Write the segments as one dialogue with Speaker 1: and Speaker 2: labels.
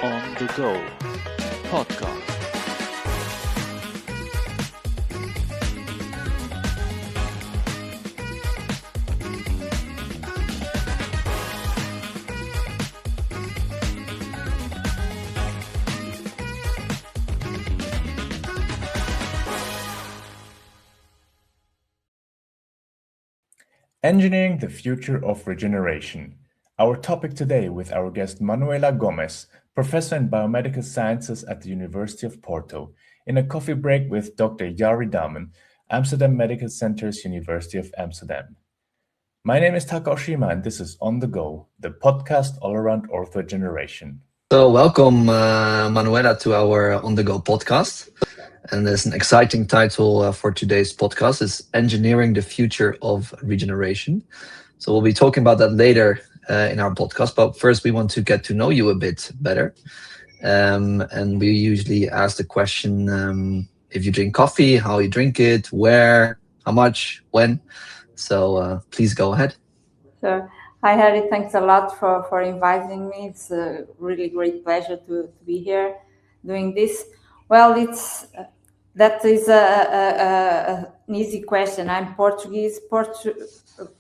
Speaker 1: ONtheGO Podcast.
Speaker 2: Engineering the Future of Regeneration. Our topic today with our guest Manuela Gomes, Professor in Biomedical Sciences at the University of Porto, in a coffee break with Dr. Jari Dahmen, Amsterdam Medical Center's University of Amsterdam. My name is Taka Oshima and this is On The Go, the podcast all around orthoregeneration.
Speaker 3: So welcome, Manuela, to our On The Go podcast. And there's an exciting title for today's podcast. It's Engineering the Future of Regeneration. So we'll be talking about that later in our podcast. But first, we want to get to know you a bit better. And we usually ask the question, if you drink coffee, how you drink it, where, how much, when. So please go ahead.
Speaker 4: Sure. Hi, Harry. Thanks a lot for inviting me. It's a really great pleasure to be here doing this. Well, that is an easy question. I'm Portuguese.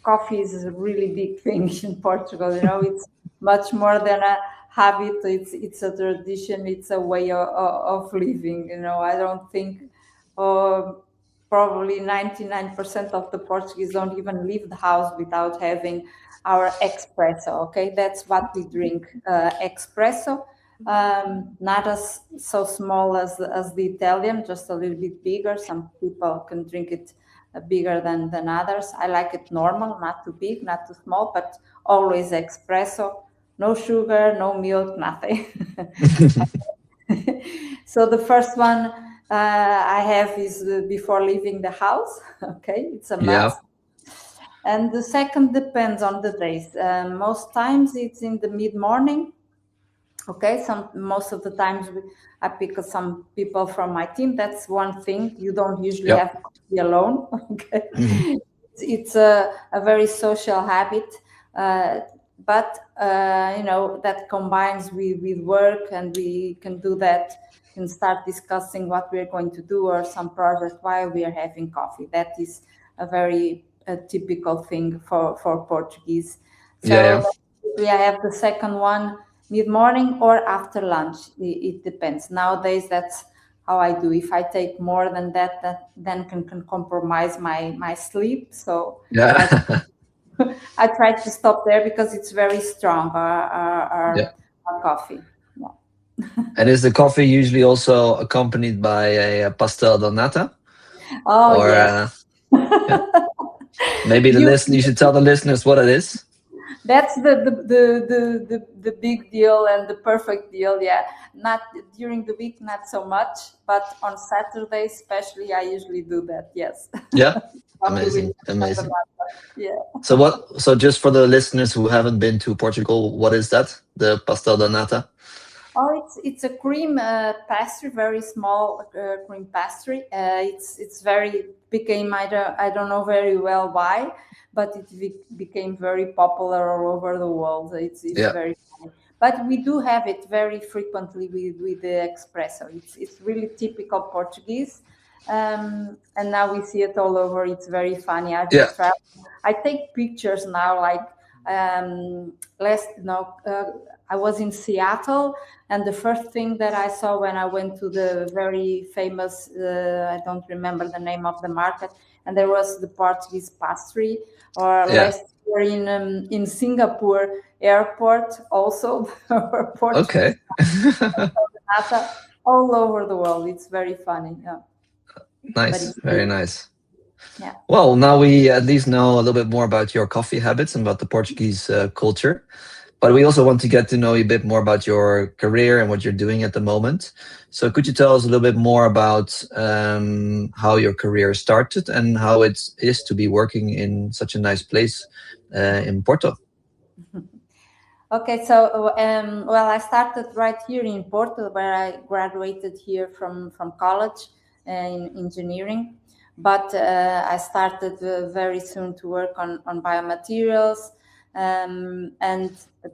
Speaker 4: Coffee is a really big thing in Portugal. You know, it's much more than a habit. It's a tradition. It's a way of living. You know, I don't think probably 99% of the Portuguese don't even leave the house without having our espresso. Okay, that's what we drink. Espresso. Not as so small as the Italian, just a little bit bigger. Some people can drink it bigger than others. I like it normal, not too big, not too small, but always espresso. No sugar, no milk, nothing. So the first one I have is before leaving the house. Okay, it's a must.
Speaker 3: Yeah.
Speaker 4: And the second depends on the days. Most times it's in the mid-morning. Okay, most of the times I pick up some people from my team. That's one thing. You don't usually have to be alone. Okay, it's a very social habit, but you know, that combines with work, and we can do that and start discussing what we're going to do or some project while we are having coffee. That is a very typical thing for Portuguese. So I have the second one mid-morning or after lunch. It depends. Nowadays, that's how I do. If I take more than that then can compromise my sleep. So I try to stop there because it's very strong, our coffee. Yeah.
Speaker 3: And is the coffee usually also accompanied by a pastel de nata?
Speaker 4: Oh, or, yes.
Speaker 3: Maybe you should tell the listeners what it is.
Speaker 4: That's the big deal and the perfect deal. Yeah, not during the week, not so much, but on Saturday especially, I usually do that. Yes.
Speaker 3: Yeah. Amazing.
Speaker 4: Yeah.
Speaker 3: So just for the listeners who haven't been to Portugal, what is that? The pastel de nata?
Speaker 4: Oh, it's a cream pastry, very small cream pastry. It's became I don't know very well why, but it became very popular all over the world. It's very funny. But we do have it very frequently with the espresso. It's really typical Portuguese, and now we see it all over. It's very funny. I take pictures now. Like I was in Seattle, and the first thing that I saw when I went to the very famous, I don't remember the name of the market, and there was the Portuguese pastry. Or last year in Singapore airport also.
Speaker 3: Okay.
Speaker 4: All over the world. It's very funny. Yeah.
Speaker 3: Nice. Very nice.
Speaker 4: Yeah.
Speaker 3: Well, now we at least know a little bit more about your coffee habits and about the Portuguese culture. But we also want to get to know you a bit more about your career and what you're doing at the moment. So could you tell us a little bit more about how your career started and how it is to be working in such a nice place in Porto?
Speaker 4: Okay, so I started right here in Porto, where I graduated here from college in engineering. But I started very soon to work on biomaterials. And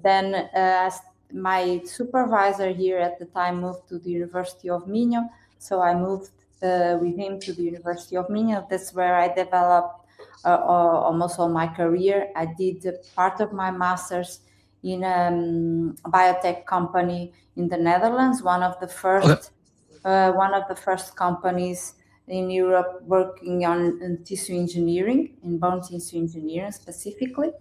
Speaker 4: then my supervisor here at the time moved to the University of Minho, so I moved with him to the University of Minho. That's where I developed almost all my career. I did part of my master's in a biotech company in the Netherlands, one of the first companies in Europe working on tissue engineering, in bone tissue engineering specifically,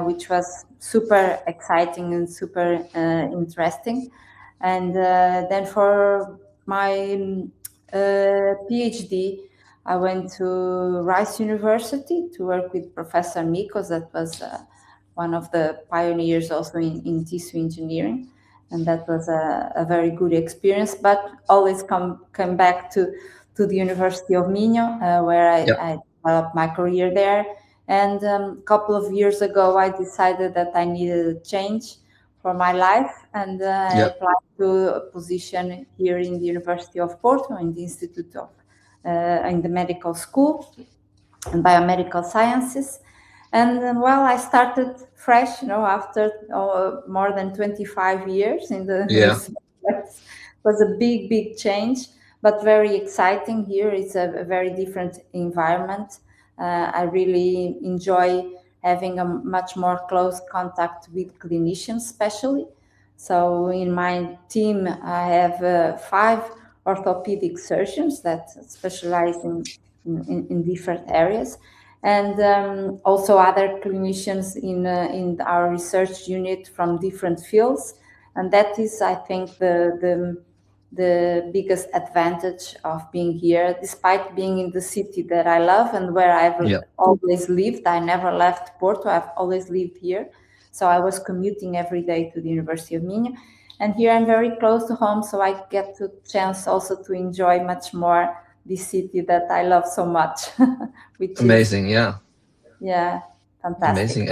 Speaker 4: which was super exciting and super interesting. And then for my PhD, I went to Rice University to work with Professor Mikos, that was one of the pioneers also in tissue engineering. And that was a very good experience, but always come back to the University of Minho, where I developed my career there. And a couple of years ago, I decided that I needed a change for my life, and I applied to a position here in the University of Porto, in the Institute of in the medical school and biomedical sciences. And well, I started fresh, after more than 25 years in the it was a big change, but very exciting. Here it's a very different environment. I really enjoy having a much more close contact with clinicians, especially. So in my team, I have 5 orthopedic surgeons that specialize in different areas, and also other clinicians in our research unit from different fields. And that is, I think, the biggest advantage of being here, despite being in the city that I love and where I've always lived. I never left Porto. I've always lived here. So I was commuting every day to the University of Minho. And here I'm very close to home, so I get the chance also to enjoy much more this city that I love so much. Which
Speaker 3: amazing,
Speaker 4: fantastic.
Speaker 3: Amazing.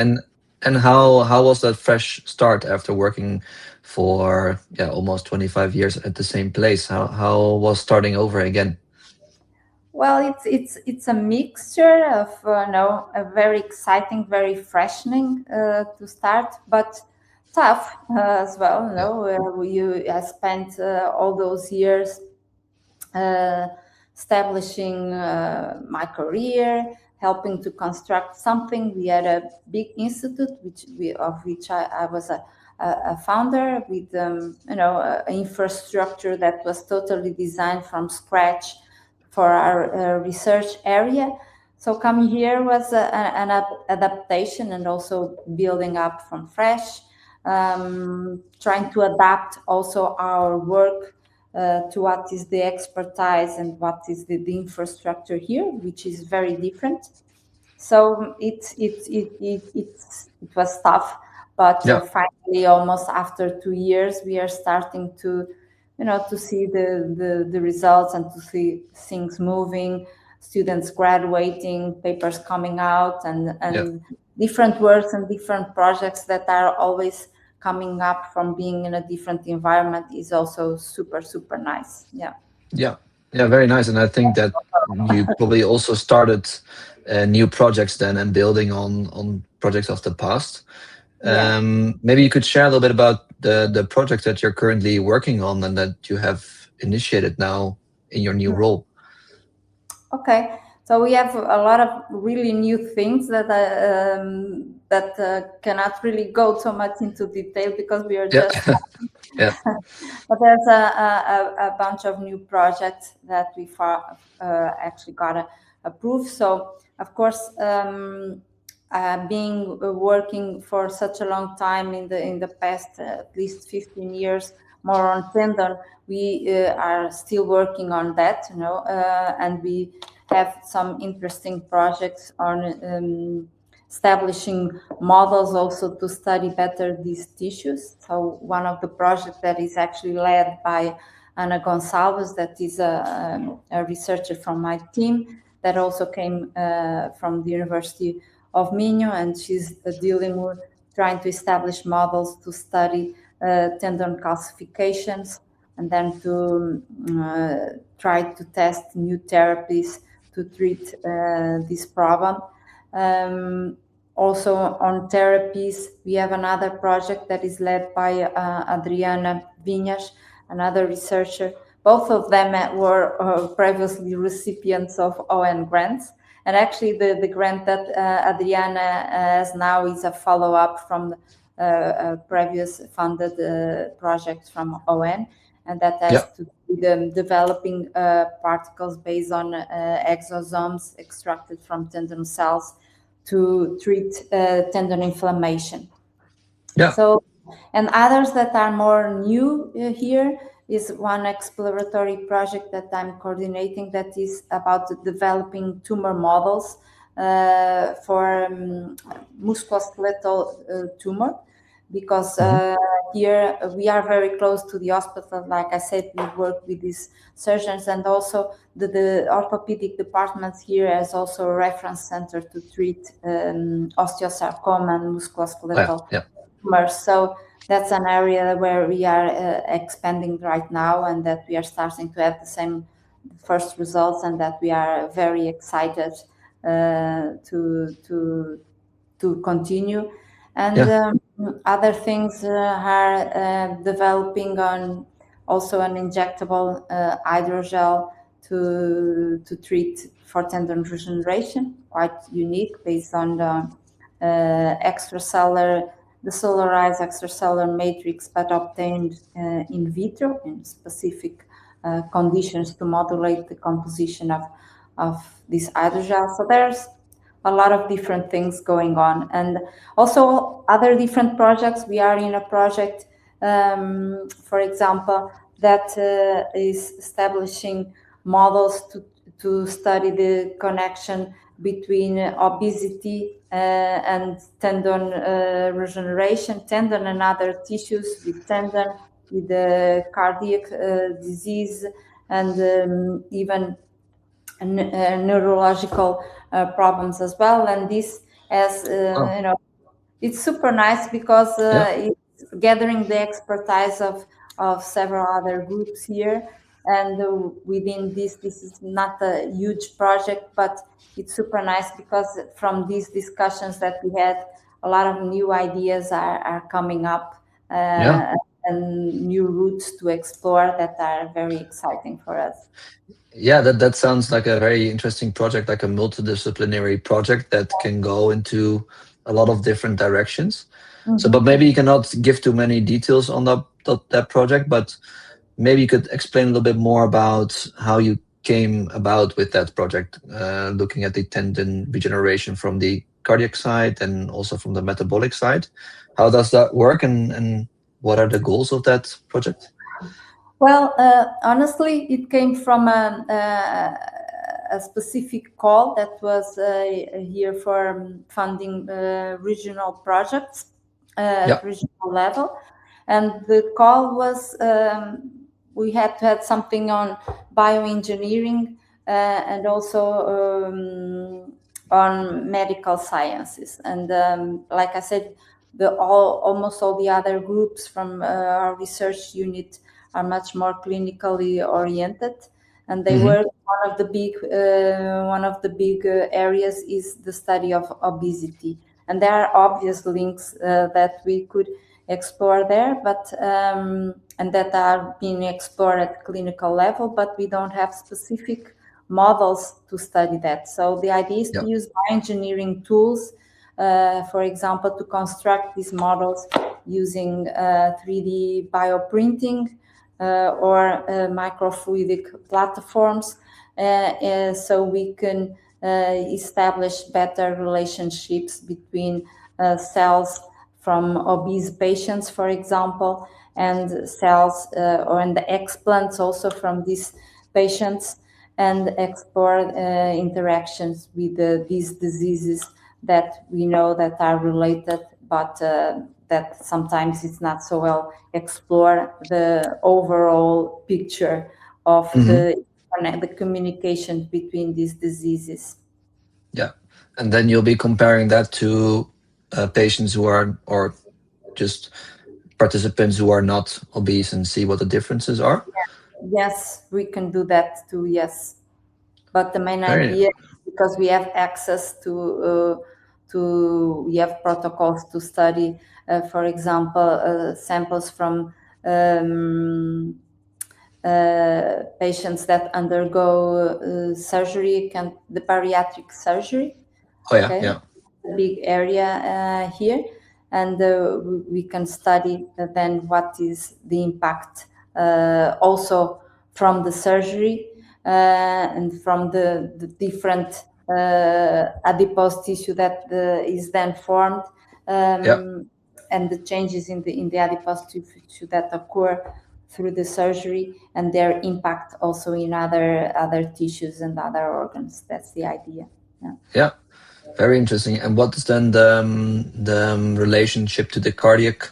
Speaker 3: And how was that fresh start after working for almost 25 years at the same place? How was starting over again?
Speaker 4: Well, it's a mixture of a very exciting, very freshening to start, but tough as well. I spent all those years establishing my career, helping to construct something. We had a big institute, of which I was a founder, with an infrastructure that was totally designed from scratch for our research area. So coming here was an adaptation, and also building up from fresh, trying to adapt also our work to what is the expertise and what is the infrastructure here, which is very different. So it was tough, but finally, almost after 2 years, we are starting to see the results and to see things moving, students graduating, papers coming out, and different works and different projects that are always coming up from being in a different environment is also super nice.
Speaker 3: Very nice. And I think that you probably also started new projects then, and building on projects of the past. Maybe you could share a little bit about the project that you're currently working on and that you have initiated now in your new role.
Speaker 4: Okay, so we have a lot of really new things that cannot really go so much into detail because we are just but there's a bunch of new projects that we actually got approved. So of course, being working for such a long time in the past at least 15 years more on tendon, we are still working on that, and we have some interesting projects on establishing models also to study better these tissues. So one of the projects that is actually led by Ana Gonçalves, that is a researcher from my team that also came from the University of Minho, and she's dealing with trying to establish models to study tendon calcifications, and then to try to test new therapies to treat this problem. also on therapies. We have another project that is led by Adriana Vinhas, another researcher. Both of them were previously recipients of ON grants. And actually the grant that Adriana has now is a follow-up from a previous funded project from ON. And that has to do with developing particles based on exosomes extracted from tendon cells to treat tendon inflammation.
Speaker 3: Yeah.
Speaker 4: So, and others that are more new here is one exploratory project that I'm coordinating that is about developing tumor models for musculoskeletal tumor, because here we are very close to the hospital. Like I said, we work with these surgeons, and also the orthopedic department here has also a reference center to treat osteosarcoma and musculoskeletal tumors. So that's an area where we are expanding right now, and that we are starting to have the same first results, and that we are very excited to continue. And other things are developing on also an injectable hydrogel to treat for tendon regeneration, quite unique, based on the desolarized extracellular matrix, but obtained in vitro in specific conditions to modulate the composition of this hydrogel. So there's a lot of different things going on, and also other different projects. We are in a project, for example, that is establishing models to study the connection between obesity and tendon regeneration, tendon and other tissues, with tendon, with the cardiac disease, and even neurological problems as well. And this has, it's super nice because it's gathering the expertise of several other groups here. And within this is not a huge project, but it's super nice because from these discussions that we had, a lot of new ideas are coming up, and new routes to explore that are very exciting for us.
Speaker 3: Yeah, that sounds like a very interesting project, like a multidisciplinary project that can go into a lot of different directions. So, but maybe you cannot give too many details on that project, but maybe you could explain a little bit more about how you came about with that project, looking at the tendon regeneration from the cardiac side and also from the metabolic side. How does that work, and what are the goals of that project?
Speaker 4: Well, honestly, it came from a specific call that was here for funding regional projects at regional level. And the call was, we had to have something on bioengineering and also on medical sciences. And like I said, almost all the other groups from our research unit are much more clinically oriented, and they were one of the big areas is the study of obesity, and there are obvious links that we could explore there, but and that are being explored at clinical level, but we don't have specific models to study that. So the idea is to use bioengineering tools, for example, to construct these models using 3D bioprinting or microfluidic platforms, so we can establish better relationships between cells from obese patients, for example, and cells or in the explants also from these patients, and explore interactions with these diseases that we know that are related, but that sometimes it's not so well explore the overall picture of the communication between these diseases.
Speaker 3: Yeah, and then you'll be comparing that to patients who are, or just participants who are not obese, and see what the differences are.
Speaker 4: Yes, we can do that too. Yes, but the main idea, because we have access to we have protocols to study, for example, samples from patients that undergo surgery, the bariatric surgery.
Speaker 3: Oh yeah,
Speaker 4: Okay?
Speaker 3: yeah.
Speaker 4: A big area here, and we can study then what is the impact also from the surgery and from the different adipose tissue that is then formed, and the changes in the adipose tissue that occur through the surgery and their impact also in other tissues and other organs. That's the idea.
Speaker 3: Yeah, very interesting. And what is then the relationship to the cardiac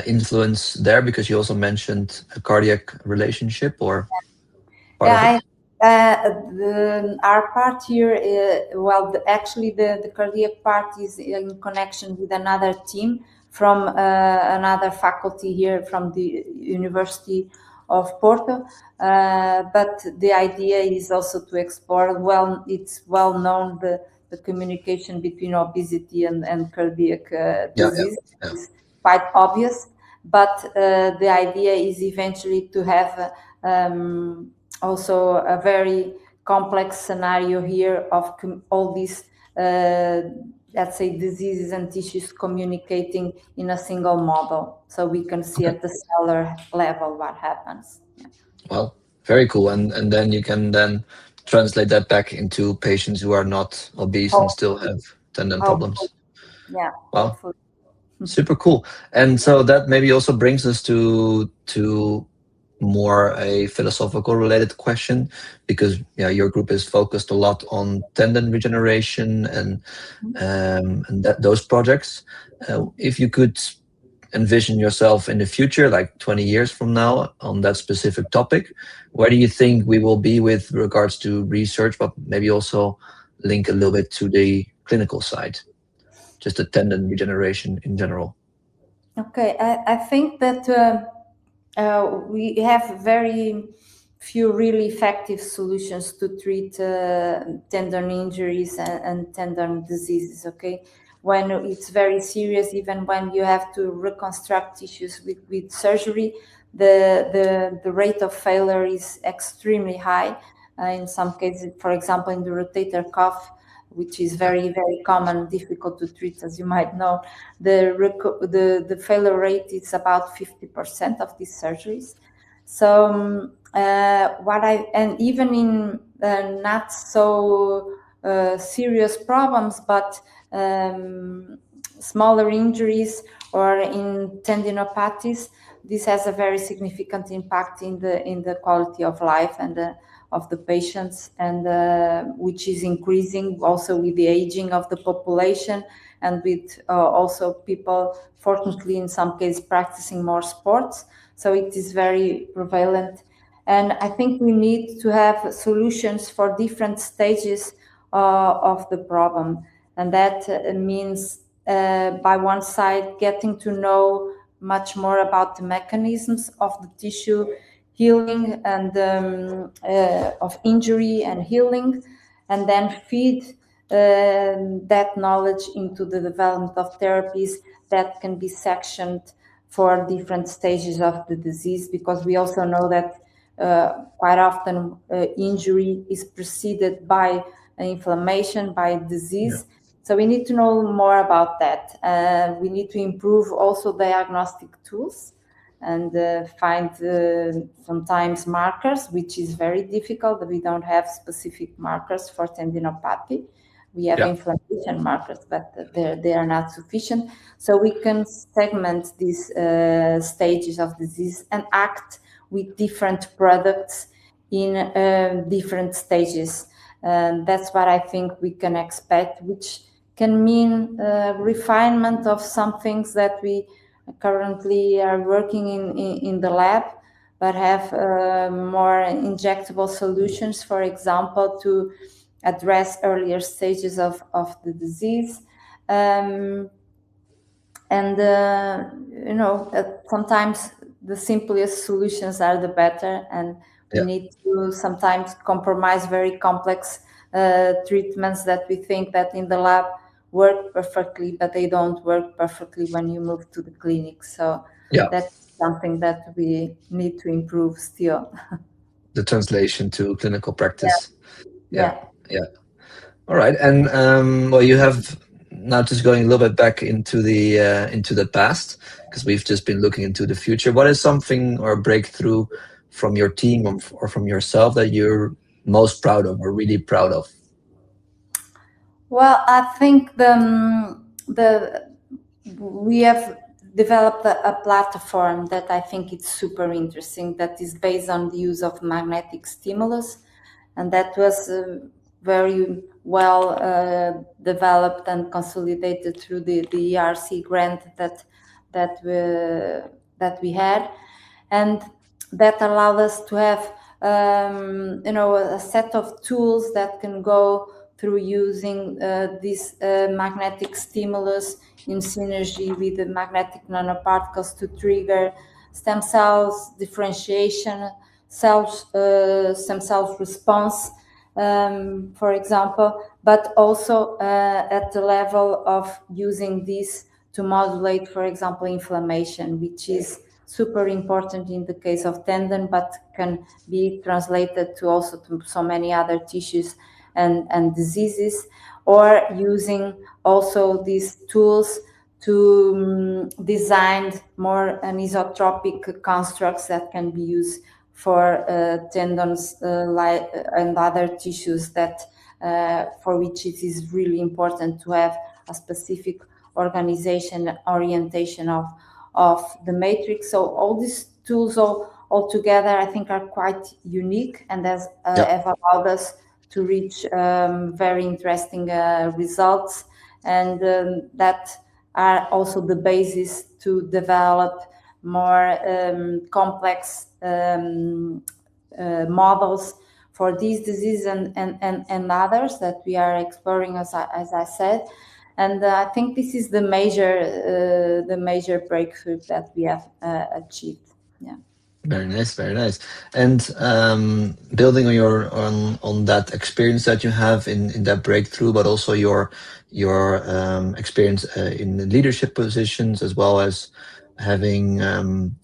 Speaker 3: influence there? Because you also mentioned a cardiac relationship, or
Speaker 4: our part here, actually the cardiac part is in connection with another team from another faculty here from the University of Porto, but the idea is also to explore, it's well known, the communication between obesity and cardiac disease is quite obvious, but the idea is eventually to have also a very complex scenario here of all these, let's say, diseases and tissues communicating in a single model, so we can see at the cellular level what happens.
Speaker 3: Well, very cool. And then you can then translate that back into patients who are not obese and still have tendon problems.
Speaker 4: Yeah.
Speaker 3: Wow. Super cool. And so that maybe also brings us to more a philosophical related question, because your group is focused a lot on tendon regeneration and those projects. If you could envision yourself in the future, like 20 years from now, on that specific topic, where do you think we will be with regards to research, but maybe also link a little bit to the clinical side, just the tendon regeneration in general?
Speaker 4: Okay, I think that we have very few really effective solutions to treat tendon injuries and tendon diseases. Okay, when it's very serious, even when you have to reconstruct tissues with surgery, the rate of failure is extremely high. In some cases, for example, in the rotator cuff, which is very, very common, difficult to treat, as you might know, the failure rate is about 50% of these surgeries. So and even in not so serious problems, but smaller injuries or in tendinopathies, this has a very significant impact in the quality of life and of the patients, and which is increasing also with the aging of the population, and with also people, fortunately, in some cases practicing more sports. So it is very prevalent, and I think we need to have solutions for different stages of the problem, and that means by one side getting to know much more about the mechanisms of the tissue healing and of injury and healing, and then feed that knowledge into the development of therapies that can be sectioned for different stages of the disease, because we also know that quite often injury is preceded by inflammation, by disease. Yeah. So we need to know more about that. We need to improve also diagnostic tools and find sometimes markers, which is very difficult. We don't have specific markers for tendinopathy. We have inflammation markers, but they are not sufficient. So we can segment these stages of disease and act with different products in different stages. That's what I think we can expect, which can mean refinement of some things that we currently are working in the lab, but have more injectable solutions, for example, to address earlier stages of the disease. Sometimes the simplest solutions are the better, and we need to sometimes compromise very complex treatments that we think that in the lab work perfectly, but they don't work perfectly when you move to the clinic. So
Speaker 3: Yeah,
Speaker 4: that's something that we need to improve still.
Speaker 3: the translation to clinical practice. Yeah,
Speaker 4: Yeah.
Speaker 3: yeah. All right, and well, you have now just going a little bit back into the past, because we've just been looking into the future. What is something or a breakthrough from your team or from yourself that you're most proud of or really proud of?
Speaker 4: Well, I think we have developed a platform that I think it's super interesting, that is based on the use of magnetic stimulus, and that was very well developed and consolidated through the ERC grant that we had, and that allowed us to have a set of tools that can go through using this magnetic stimulus in synergy with the magnetic nanoparticles to trigger stem cells differentiation, stem cells response, for example, but also at the level of using this to modulate, for example, inflammation, which is super important in the case of tendon, but can be translated to also to so many other tissues and diseases, or using also these tools to design more anisotropic constructs that can be used for tendons and other tissues that for which it is really important to have a specific organization orientation of the matrix. So all these tools all together, I think, are quite unique and have allowed us to reach very interesting results, and that are also the basis to develop more complex models for these diseases and others that we are exploring, as I said. And I think this is the major breakthrough that we have achieved. Yeah.
Speaker 3: Very nice, very nice. And building on that experience that you have in that breakthrough, but also your experience in leadership positions, as well as having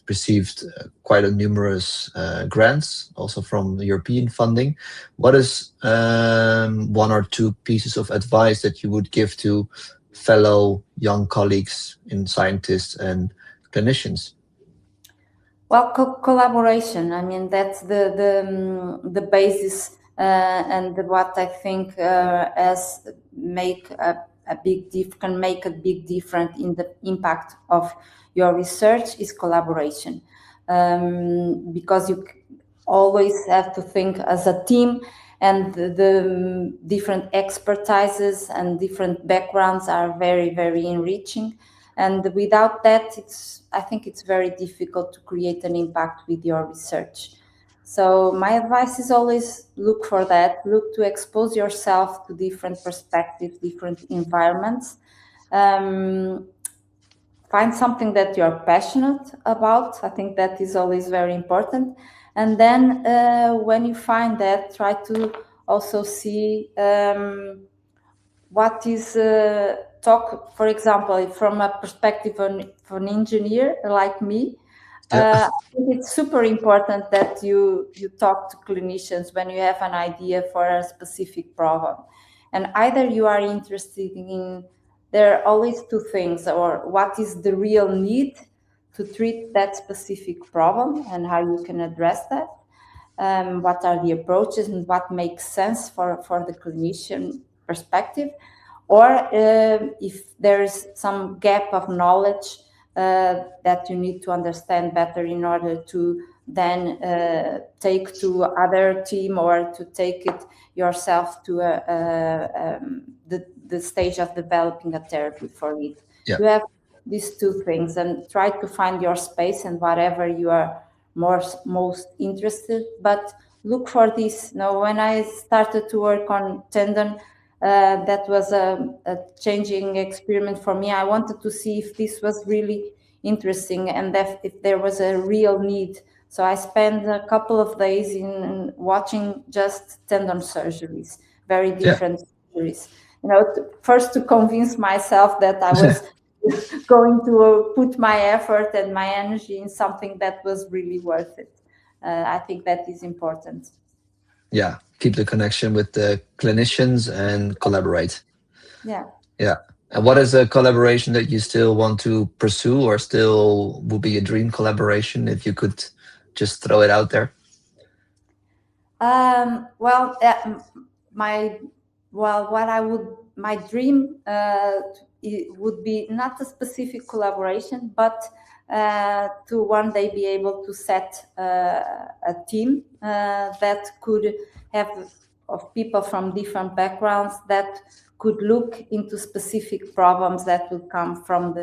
Speaker 3: received quite a numerous grants, also from European funding. What is one or two pieces of advice that you would give to fellow young colleagues in scientists and clinicians?
Speaker 4: Well, collaboration. I mean, that's the basis, and what I think as make a big can make a big difference in the impact of your research is collaboration, because you always have to think as a team, and the different expertises and different backgrounds are very, very enriching. And without that, I think it's very difficult to create an impact with your research. So my advice is always look for that, look to expose yourself to different perspectives, different environments. Find something that you're passionate about. I think that is always very important. And then when you find that, try to also see what is talk, for example, from a perspective of an engineer like me. I think it's super important that you talk to clinicians when you have an idea for a specific problem, and either you are interested in, there are always two things, or what is the real need to treat that specific problem and how you can address that, what are the approaches and what makes sense for the clinician perspective, or if there's some gap of knowledge that you need to understand better in order to then take to other team or to take it yourself to the stage of developing a therapy for it.
Speaker 3: Yeah.
Speaker 4: You have these two things, and try to find your space and whatever you are most interested, but look for this. Now, when I started to work on tendon, that was a changing experiment for me. I wanted to see if this was really interesting and if there was a real need. So I spent a couple of days in watching just tendon surgeries, very different surgeries. first to convince myself that I was going to put my effort and my energy in something that was really worth it. I think that is important.
Speaker 3: Yeah, keep the connection with the clinicians and collaborate.
Speaker 4: Yeah.
Speaker 3: And what is a collaboration that you still want to pursue, or still would be a dream collaboration if you could just throw it out there?
Speaker 4: My dream it would be not a specific collaboration, but to one day be able to set a team that could have of people from different backgrounds that could look into specific problems that would come from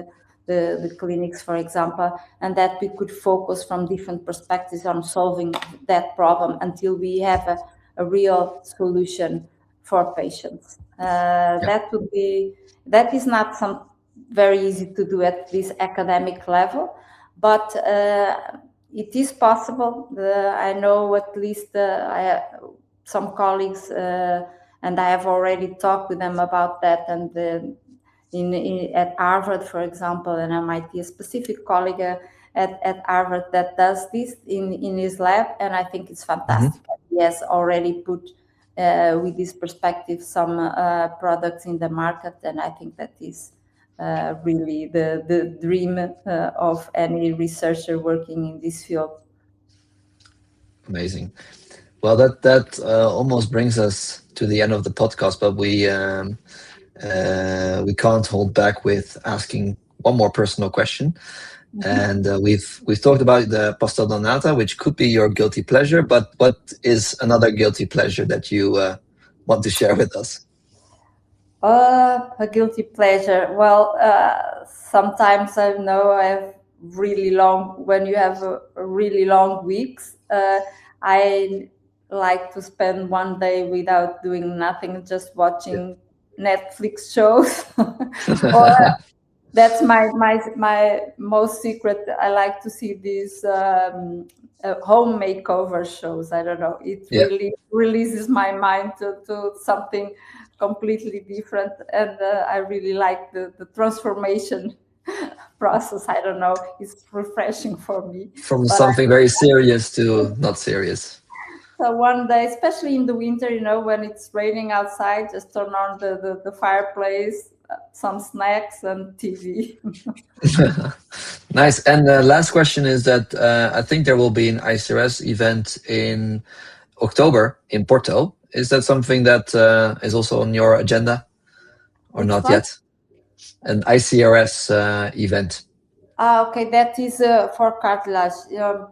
Speaker 4: the clinics, for example, and that we could focus from different perspectives on solving that problem until we have a real solution for patients. That is not some very easy to do at this academic level, but it is possible. I know at least I have some colleagues, and I have already talked with them about that. And at Harvard, for example, and MIT, a specific colleague at Harvard that does this in his lab, and I think it's fantastic. Mm-hmm. He has already put with this perspective some products in the market, and I think that is really the dream of any researcher working in this field.
Speaker 3: Amazing. Well, that almost brings us to the end of the podcast, but we can't hold back with asking one more personal question. Mm-hmm. And we've talked about the pastel de nata, which could be your guilty pleasure, but what is another guilty pleasure that you want to share with us?
Speaker 4: A guilty pleasure. Well, sometimes I know I have really long, when you have really long weeks, I like to spend one day without doing nothing, just watching Netflix shows. Or that's my most secret. I like to see these home makeover shows. I don't know. It really releases my mind to something completely different, and I really like the transformation process. I don't know. It's refreshing for me.
Speaker 3: From something very serious to not serious.
Speaker 4: So one day, especially in the winter, when it's raining outside, just turn on the fireplace, some snacks, and TV.
Speaker 3: Nice. And the last question is that I think there will be an ICRS event in October in Porto. Is that something that is also on your agenda, or not yet? An ICRS event.
Speaker 4: Okay, that is for cartilage.
Speaker 3: Yeah.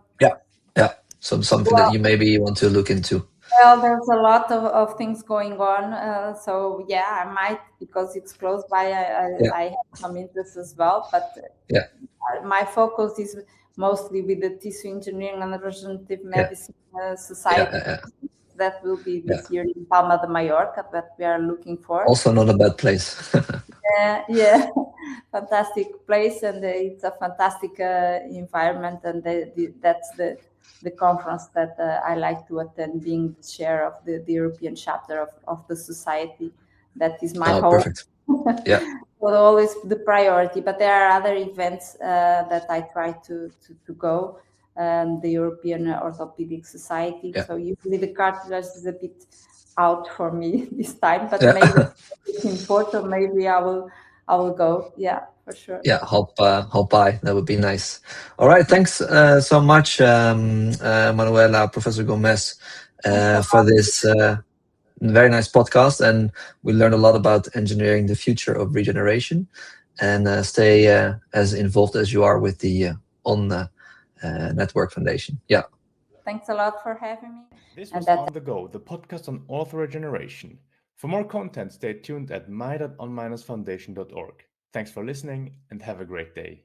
Speaker 3: So something that you maybe want to look into.
Speaker 4: Well, there's a lot of things going on. So I might, because it's close by, I have some interest as well. But my focus is mostly with the Tissue Engineering and Regenerative Medicine Society. That will be this year in Palma de Mallorca, that we are looking for.
Speaker 3: Also not a bad place.
Speaker 4: Fantastic place, and it's a fantastic environment, and that's the conference that I like to attend, being the chair of the European chapter of the society. That is my hope.
Speaker 3: Perfect. Yeah.
Speaker 4: So always the priority, but there are other events that I try to go. The European Orthopedic Society. So usually the cartilage is a bit out for me this time, but maybe in Porto, maybe I will go. Yeah, for sure.
Speaker 3: Yeah, hop by. That would be nice. All right, thanks so much, Manuela, Professor Gomes, for this very nice podcast. And we learned a lot about engineering the future of regeneration, and stay as involved as you are with the Network Foundation. Yeah.
Speaker 4: Thanks a lot for having me.
Speaker 2: This was On The Go, the podcast on orthoregeneration. For more content, stay tuned at my.on-foundation.org. Thanks for listening, and have a great day.